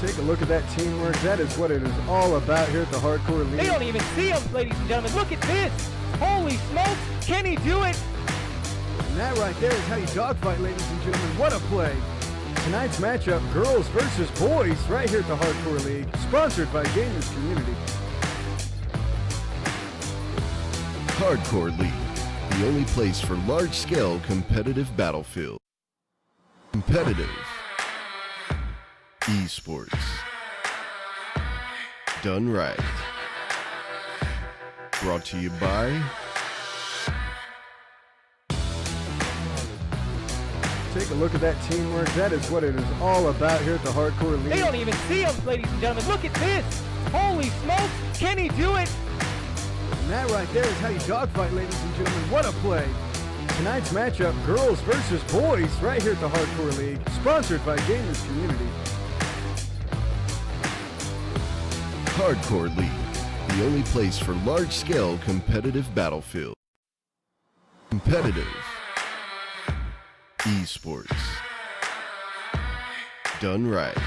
Take a look at that teamwork. That is what it is all about here at the Hardcore League. They don't even see him, ladies and gentlemen. Look at this. Holy smokes. Can he do it? And that right there is how you dogfight, ladies and gentlemen. What a play. Tonight's matchup, girls versus boys, right here at the Hardcore League, sponsored by Gamers Community. Hardcore League, the only place for large-scale competitive battlefield. Competitive esports. Done right. Brought to you by... Take a look at that teamwork. That is what it is all about here at the Hardcore League. They don't even see him, ladies and gentlemen. Look at this. Holy smokes. Can he do it? And that right there is how you dogfight, ladies and gentlemen. What a play. Tonight's matchup, girls versus boys, right here at the Hardcore League, sponsored by Gamers Community. Hardcore League, the only place for large-scale competitive battlefield. Competitive esports. Done right.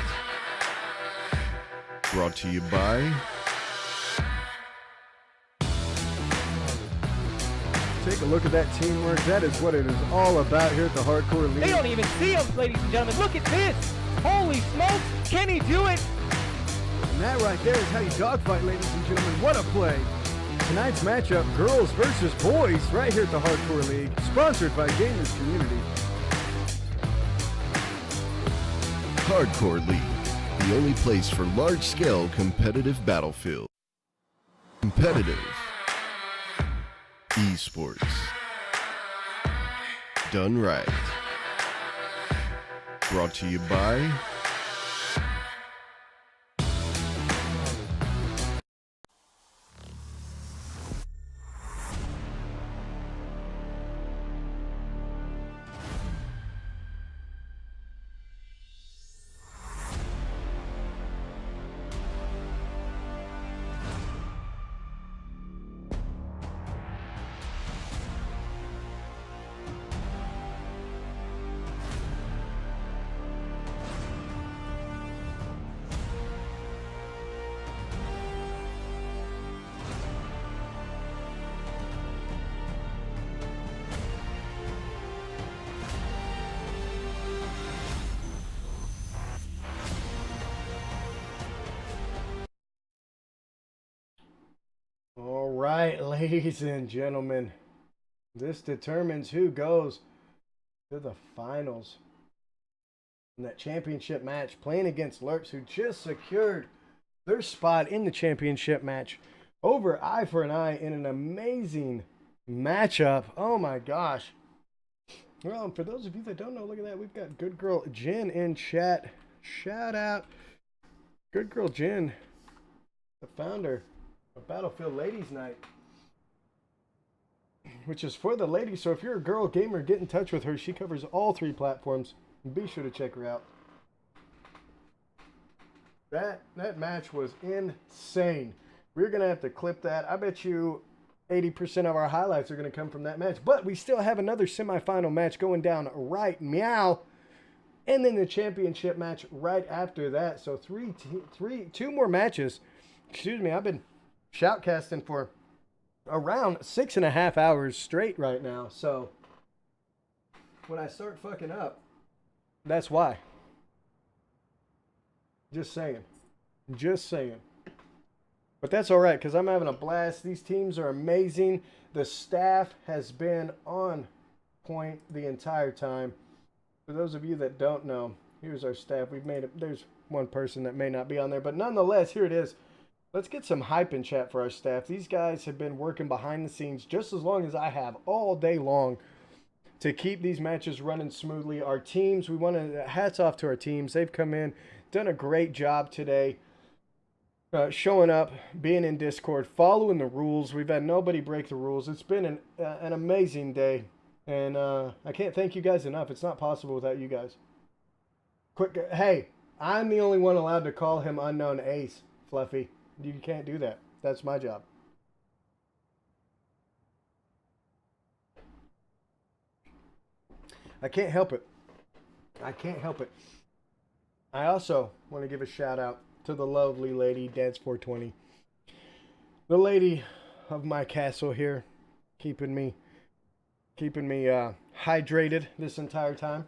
Brought to you by... Take a look at that teamwork. That is what it is all about here at the Hardcore League. They don't even see him, ladies and gentlemen. Look at this. Holy smokes. Can he do it? And that right there is how you dogfight, ladies and gentlemen. What a play. Tonight's matchup, girls versus boys, right here at the Hardcore League, sponsored by Gamers Community. Hardcore League, the only place for large-scale competitive battlefield. Competitive esports. Done right. Brought to you by... All right, ladies and gentlemen, this determines who goes to the finals in that championship match, playing against Lurps, who just secured their spot in the championship match over eye for an eye in an amazing matchup. Oh my gosh. Well, and for those of you that don't know, look at that. We've got Good Girl Jen in chat. Shout out Good Girl Jen, the founder of Battlefield Ladies Night, which is for the ladies. So if you're a girl gamer, get in touch with her. She covers all 3 platforms. Be sure to check her out. That match was insane. We're gonna have to clip that. I bet you 80% of our highlights are gonna come from that match. But we still have another semifinal match going down right meow, and then the championship match right after that. So two more matches. Excuse me. I've been shoutcasting for around 6.5 hours straight right now. So when I start fucking up, that's why. Just saying. Just saying. But that's all right, because I'm having a blast. These teams are amazing. The staff has been on point the entire time. For those of you that don't know, here's our staff. We've made it. There's one person that may not be on there, but nonetheless, here it is. Let's get some hype in chat for our staff. These guys have been working behind the scenes just as long as I have, all day long, to keep these matches running smoothly. Our teams, we want to, hats off to our teams. They've come in, done a great job today, showing up, being in Discord, following the rules. We've had nobody break the rules. It's been an amazing day, and I can't thank you guys enough. It's not possible without you guys. Quick, hey, I'm the only one allowed to call him Unknown Ace, Fluffy. You can't do that. That's my job. I can't help it. I can't help it. I also want to give a shout out to the lovely lady, Dance420. The lady of my castle here, keeping me hydrated this entire time.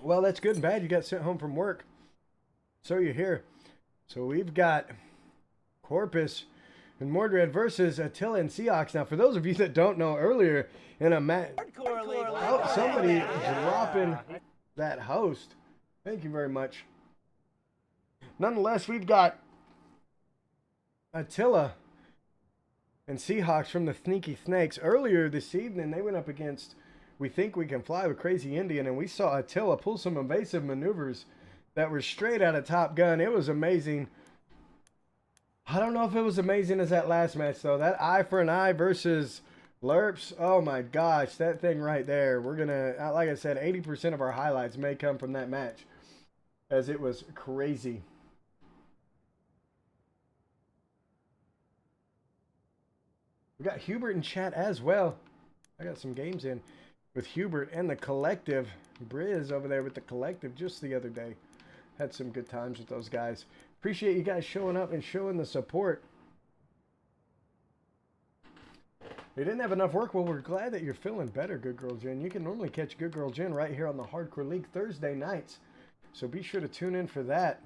Well, that's good and bad. You got sent home from work. So you're here. So we've got Corpus and Mordred versus Attila and Seahawks. Now, for those of you that don't know, earlier in a match, somebody dropping that host. Thank you very much. Nonetheless, we've got Attila and Seahawks from the Thneaky Thnakes. Earlier this evening, they went up against We Think We Can Fly with Crazy Indian, and we saw Attila pull some evasive maneuvers that were straight out of Top Gun. It was amazing. I don't know if it was amazing as that last match, though. That eye for an eye versus Lerps. Oh, my gosh. That thing right there. We're going to, like I said, 80% of our highlights may come from that match, as it was crazy. We got Hubert in chat as well. I got some games in with Hubert and the Collective. Briz over there with the Collective just the other day. Had some good times with those guys. Appreciate you guys showing up and showing the support. They didn't have enough work. Well, we're glad that you're feeling better, Good Girl Jen. You can normally catch Good Girl Jen right here on the Hardcore League Thursday nights. So be sure to tune in for that.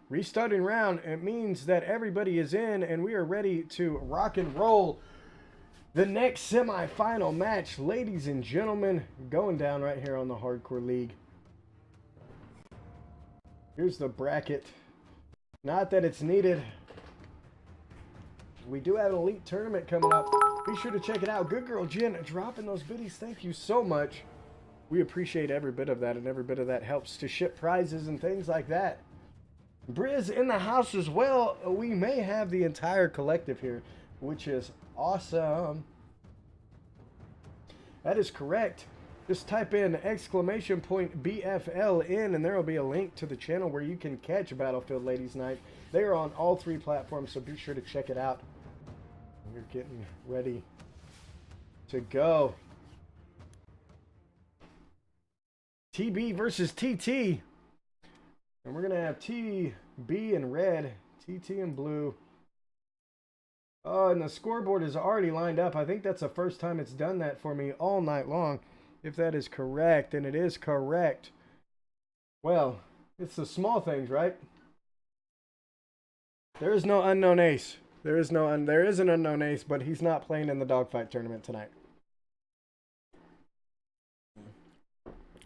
Restarting round, it means that everybody is in and we are ready to rock and roll the next semifinal match. Ladies and gentlemen, going down right here on the Hardcore League. Here's the bracket. Not that it's needed. We do have an elite tournament coming up. Be sure to check it out. Good Girl Jen dropping those biddies. Thank you so much. We appreciate every bit of that, and every bit of that helps to ship prizes and things like that. Briz in the house as well. We may have the entire collective here, which is awesome. That is correct. Just type in !BFL in and there will be a link to the channel where you can catch Battlefield Ladies Night. They are on all 3 platforms, so be sure to check it out. We're getting ready to go. TB versus TT. And we're going to have TB in red, TT in blue. Oh, and the scoreboard is already lined up. I think that's the first time it's done that for me all night long. If that is correct, and it is correct. Well, it's the small things, right? There is no unknown ace. There is an unknown ace, but he's not playing in the Dogfight tournament tonight.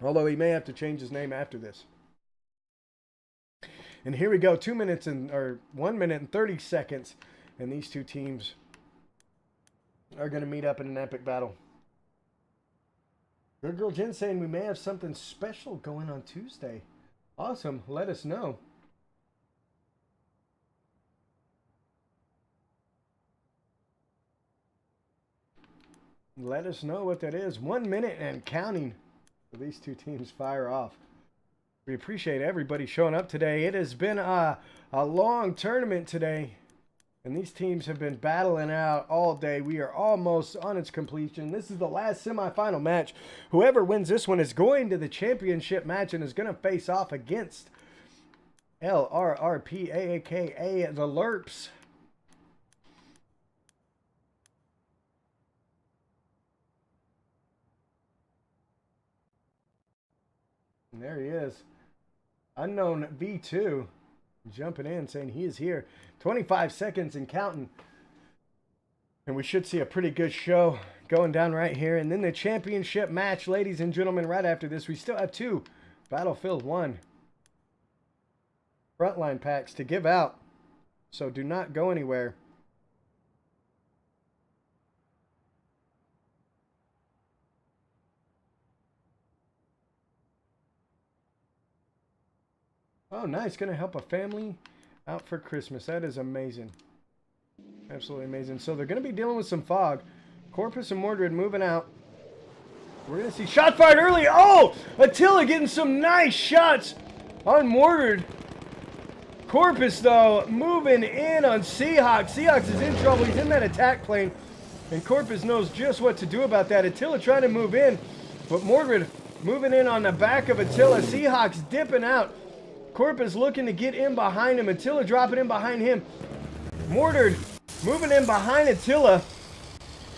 Although he may have to change his name after this. And here we go, 1 minute and 30 seconds, and these two teams are going to meet up in an epic battle. Good Girl Jen saying we may have something special going on Tuesday. Awesome, let us know. Let us know what that is. 1 minute and counting for these two teams fire off. We appreciate everybody showing up today. It has been a long tournament today, and these teams have been battling out all day. We are almost on its completion. This is the last semifinal match. Whoever wins this one is going to the championship match and is going to face off against LRRP, aka the Lerps. And there he is. Unknown V2 jumping in, saying he is here. 25 seconds and counting. And we should see a pretty good show going down right here. And then the championship match, ladies and gentlemen, right after this. We still have 2 Battlefield 1 frontline packs to give out. So do not go anywhere. Oh, nice. Going to help a family out for Christmas. That is amazing. Absolutely amazing. So they're going to be dealing with some fog. Corpus and Mordred moving out. We're going to see shot fired early. Oh, Attila getting some nice shots on Mordred. Corpus, though, moving in on Seahawks. Seahawks is in trouble. He's in that attack plane. And Corpus knows just what to do about that. Attila trying to move in, but Mordred moving in on the back of Attila. Seahawks dipping out. Corpus looking to get in behind him. Attila dropping in behind him. Mordred moving in behind Attila.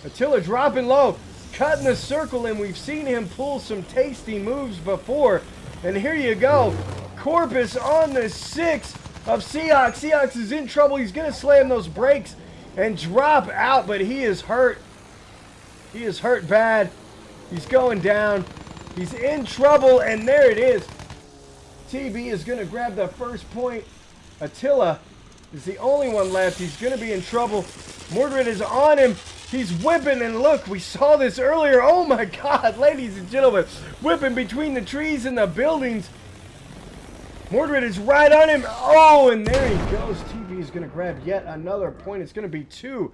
Attila dropping low, cutting the circle, and we've seen him pull some tasty moves before. And here you go. Corpus on the 6 of Seahawks. Seahawks is in trouble. He's going to slam those brakes and drop out, but he is hurt. He is hurt bad. He's going down. He's in trouble, and there it is. TB is going to grab the first point. Attila is the only one left. He's going to be in trouble. Mordred is on him. He's whipping, and look, we saw this earlier. Oh my God, ladies and gentlemen, whipping between the trees and the buildings. Mordred is right on him. Oh, and there he goes. TB is going to grab yet another point. It's going to be 2-0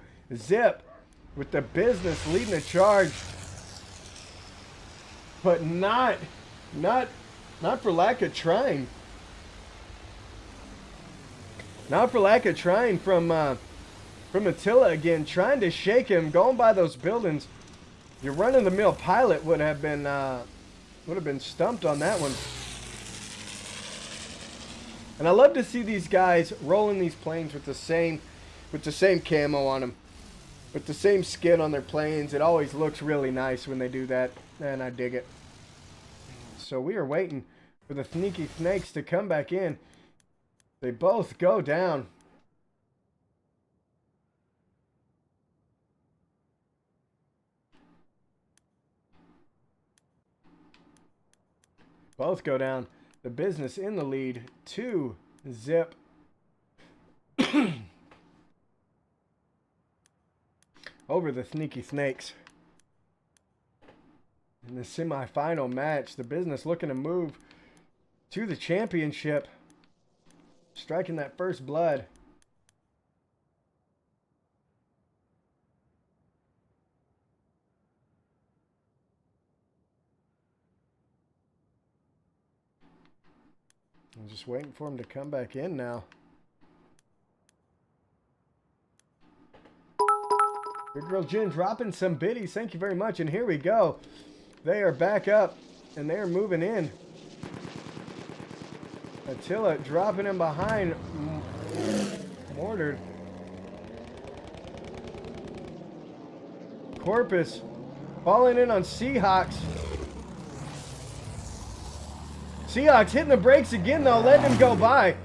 with the Business leading the charge. But not for lack of trying. Not for lack of trying from Attila again, trying to shake him, going by those buildings. Your run-of-the-mill pilot would have been stumped on that one. And I love to see these guys rolling these planes with the same camo on them, with the same skin on their planes. It always looks really nice when they do that, and I dig it. So we are waiting for the Thneaky Thnakes to come back in. They both go down. Both go down. The Business in the lead, 2-0. Over the Thneaky Thnakes. In the semifinal match, the Business looking to move to the championship. Striking that first blood. I'm just waiting for him to come back in now. Big Girl Jen dropping some biddies. Thank you very much. And here we go. They are back up and they're moving in. Attila dropping him behind Mordred. Corpus falling in on Seahawks. Seahawks hitting the brakes again, though, letting him go by.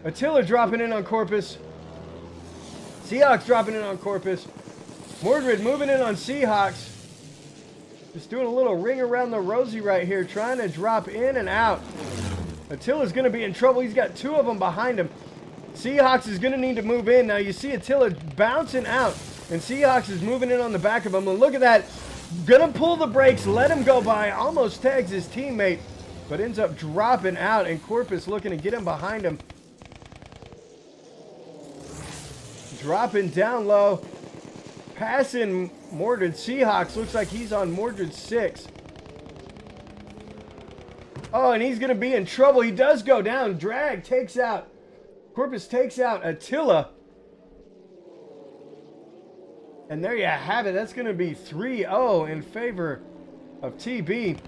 Attila dropping in on Corpus. Seahawks dropping in on Corpus. Mordred moving in on Seahawks. Just doing a little ring around the rosy right here, trying to drop in and out. Attila's going to be in trouble. He's got 2 of them behind him. Seahawks is going to need to move in. Now you see Attila bouncing out, and Seahawks is moving in on the back of him. And look at that. Going to pull the brakes, let him go by. Almost tags his teammate, but ends up dropping out, and Corpus looking to get him behind him. Dropping down low. Passing Mordred. Seahawks looks like he's on Mordred 6. Oh, and he's going to be in trouble. He does go down. Drag takes out. Corpus takes out Attila. And there you have it. That's going to be 3-0 in favor of TB.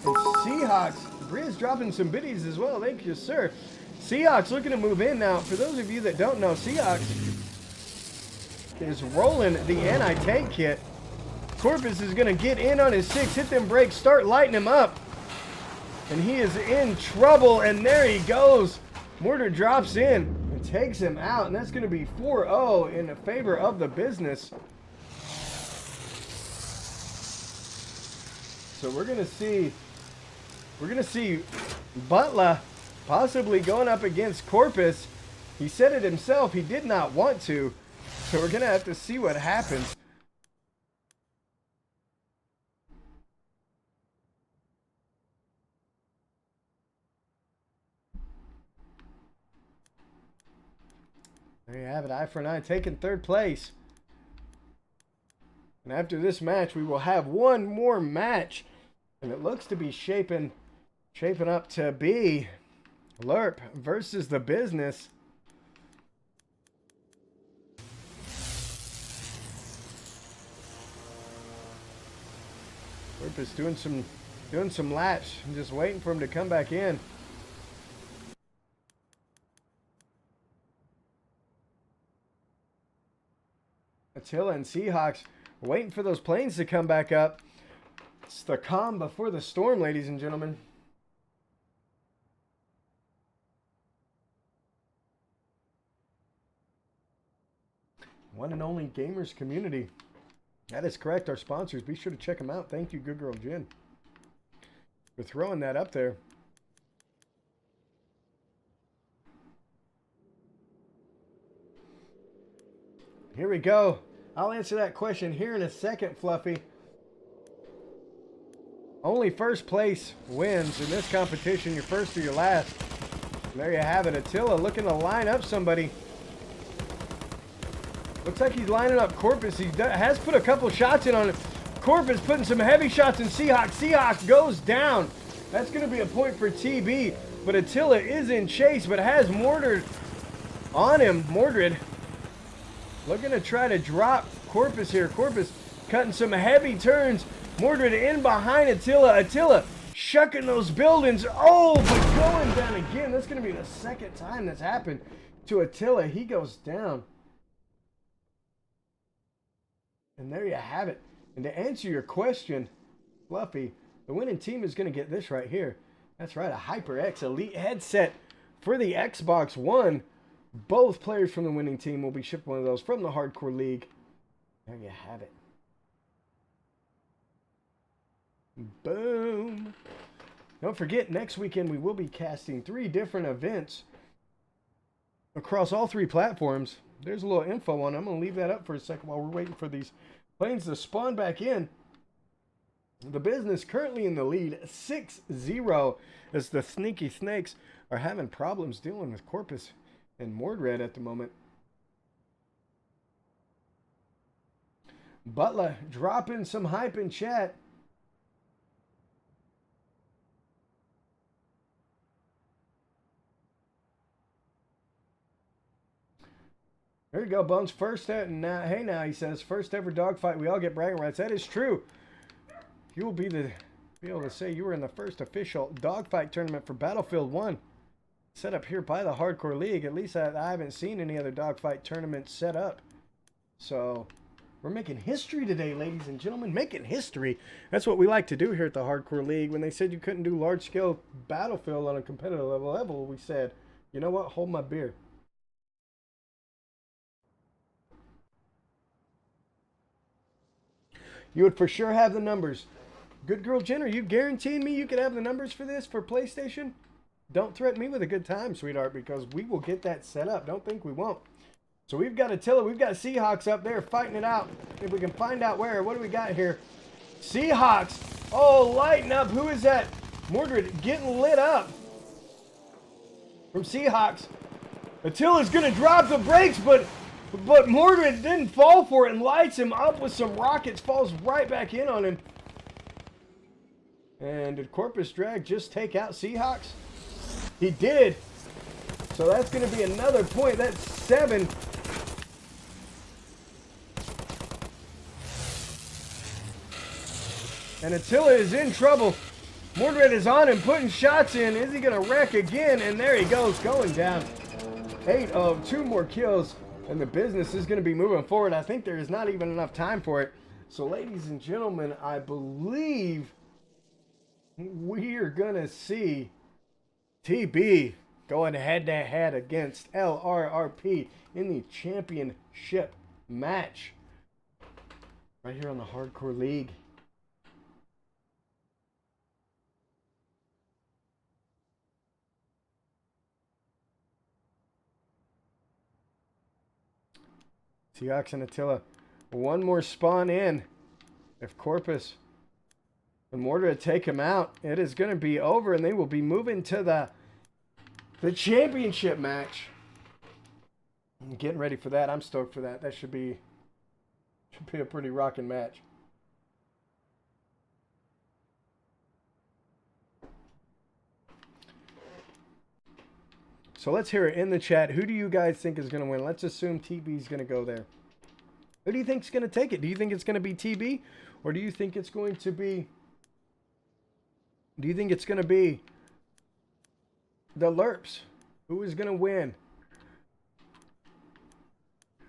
And Seahawks. Briz dropping some biddies as well. Thank you, sir. Seahawks looking to move in now. For those of you that don't know, Seahawks is rolling the anti-tank kit. Corpus is going to get in on his 6, hit them brakes, start lighting him up. And he is in trouble, and there he goes. Mordred drops in and takes him out, and that's going to be 4-0 in favor of the Business. So we're going to see Butler possibly going up against Corpus. He said it himself, he did not want to. So we're going to have to see what happens. There you have it, Eye for an Eye taking 3rd place. And after this match, we will have one more match. And it looks to be shaping Shaping up to be Lerp versus the Business. Lerp is doing some laps. I'm just waiting for him to come back in. Attila and Seahawks waiting for those planes to come back up. It's the calm before the storm, ladies and gentlemen. One and only gamers community. That is correct. Our sponsors, be sure to check them out. Thank you, Good Girl Jen, for throwing that up there. Here we go. I'll answer that question here in a second, Fluffy. Only first place wins in this competition. Your first or your last. And there you have it. Attila looking to line up somebody. Looks like he's lining up Corpus. He has put a couple shots in on it. Corpus putting some heavy shots in Seahawk. Seahawk goes down. That's going to be a point for TB. But Attila is in chase, but has Mordred on him. Mordred looking to try to drop Corpus here. Corpus cutting some heavy turns. Mordred in behind Attila. Attila shucking those buildings. Oh, but going down again. That's going to be the second time that's happened to Attila. He goes down. And there you have it. And to answer your question, Fluffy, the winning team is going to get this right here. That's right, a HyperX Elite headset for the Xbox One. Both players from the winning team will be shipped one of those from the Hardcore League. There you have it. Boom. Don't forget, next weekend we will be casting 3 different events across all 3 platforms. There's a little info on it. I'm going to leave that up for a second while we're waiting for these planes to spawn back in. The Business currently in the lead, 6-0, as the Sneaky Thnakes are having problems dealing with Corpus and Mordred at the moment. Butler dropping some hype in chat. There you go, Bones. First, now, hey, now he says, first ever dogfight. We all get bragging rights. That is true. You will be able to say you were in the first official dogfight tournament for Battlefield 1, set up here by the Hardcore League. At least I haven't seen any other dogfight tournaments set up. So we're making history today, ladies and gentlemen. Making history. That's what we like to do here at the Hardcore League. When they said you couldn't do large-scale Battlefield on a competitive level, we said, you know what? Hold my beer. You would for sure have the numbers. Good Girl Jen, are you guaranteeing me you could have the numbers for this for PlayStation? Don't threaten me with a good time, sweetheart, because we will get that set up. Don't think we won't. So we've got Attila. We've got Seahawks up there fighting it out. If we can find out where. What do we got here? Seahawks. Oh, lighten up. Who is that? Mordred getting lit up from Seahawks. Attila's going to drop the brakes, but Mordred didn't fall for it and lights him up with some rockets. Falls right back in on him. And did Corpus Drag just take out Seahawks? He did. So that's going to be another point. That's 7. And Attila is in trouble. Mordred is on him, putting shots in. Is he going to wreck again? And there he goes, going down. 8 of 2 more kills. And the Business is going to be moving forward. I think there is not even enough time for it. So, ladies and gentlemen, I believe we are going to see TB going head-to-head against LRRP in the championship match. Right here on the Hardcore League. Seahawks and Attila. One more spawn in. If Corpus and Mordred take him out, it is going to be over, and they will be moving to the championship match. I'm getting ready for that. I'm stoked for that. That should be a pretty rocking match. So let's hear it in the chat. Who do you guys think is going to win? Let's assume TB is going to go there. Who do you think is going to take it? Do you think it's going to be TB? Or do you think it's going to be... Do you think it's going to be the Lerps? Who is going to win?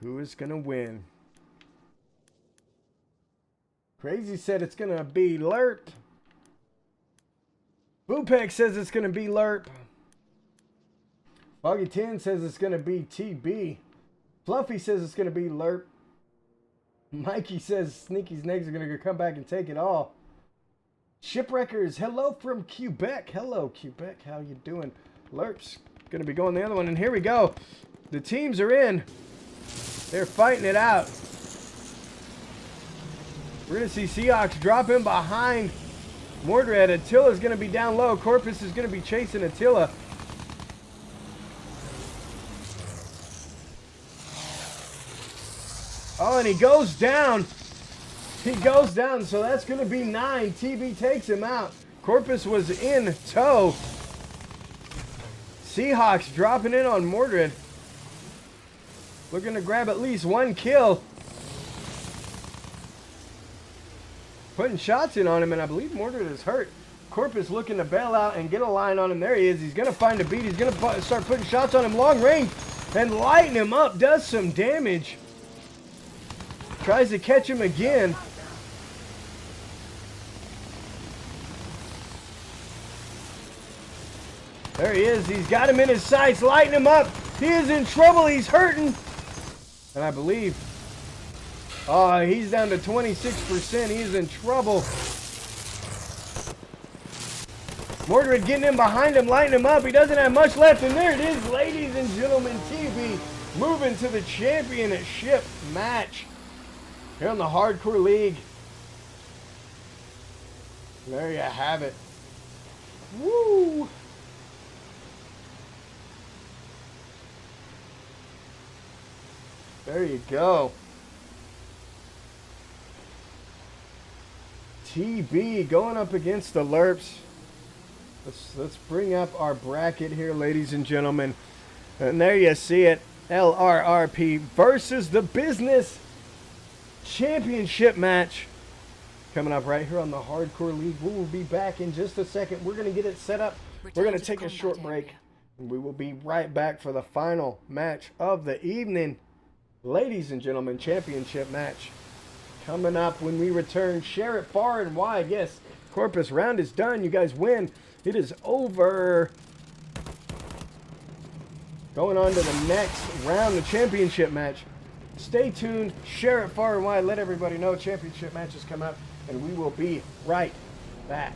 Who is going to win? Crazy said it's going to be Lerp. Boopek says it's going to be Lerp. Foggy 10 says it's going to be TB. Fluffy says it's going to be Lerp. Mikey says Sneaky's Thneaks are going to come back and take it all. Shipwreckers, hello from Quebec. Hello, Quebec. How you doing? Lerp's going to be going the other one. And here we go. The teams are in. They're fighting it out. We're going to see Seahawks drop in behind Mordred. Attila's going to be down low. Corpus is going to be chasing Attila. Oh, and he goes down. He goes down, so that's going to be 9. TB takes him out. Corpus was in tow. Seahawks dropping in on Mordred. Looking to grab at least 1 kill. Putting shots in on him, and I believe Mordred is hurt. Corpus looking to bail out and get a line on him. There he is. He's going to find a beat. He's going to start putting shots on him long range and lighting him up. Does some damage. Tries to catch him again. There he is. He's got him in his sights, lighting him up. He is in trouble. He's hurting. And I believe, oh, he's down to 26%. He's in trouble. Mordred getting in behind him, lighting him up. He doesn't have much left. And there it is, ladies and gentlemen. TB moving to the championship match here on the Hardcore League. There you have it. Woo! There you go. TB going up against the Lerps. Let's bring up our bracket here, ladies and gentlemen. And there you see it. LRRP versus the Business Championship match. Coming up right here on the Hardcore League. We will be back in just a second. We're going to get it set up. We're going to take a short break. And we will be right back for the final match of the evening. Ladies and gentlemen, championship match coming up when we return. Share it far and wide. Yes, Corpus round is done. You guys win. It is over. Going on to the next round, the championship match. Stay tuned. Share it far and wide. Let everybody know championship matches come up. And we will be right back.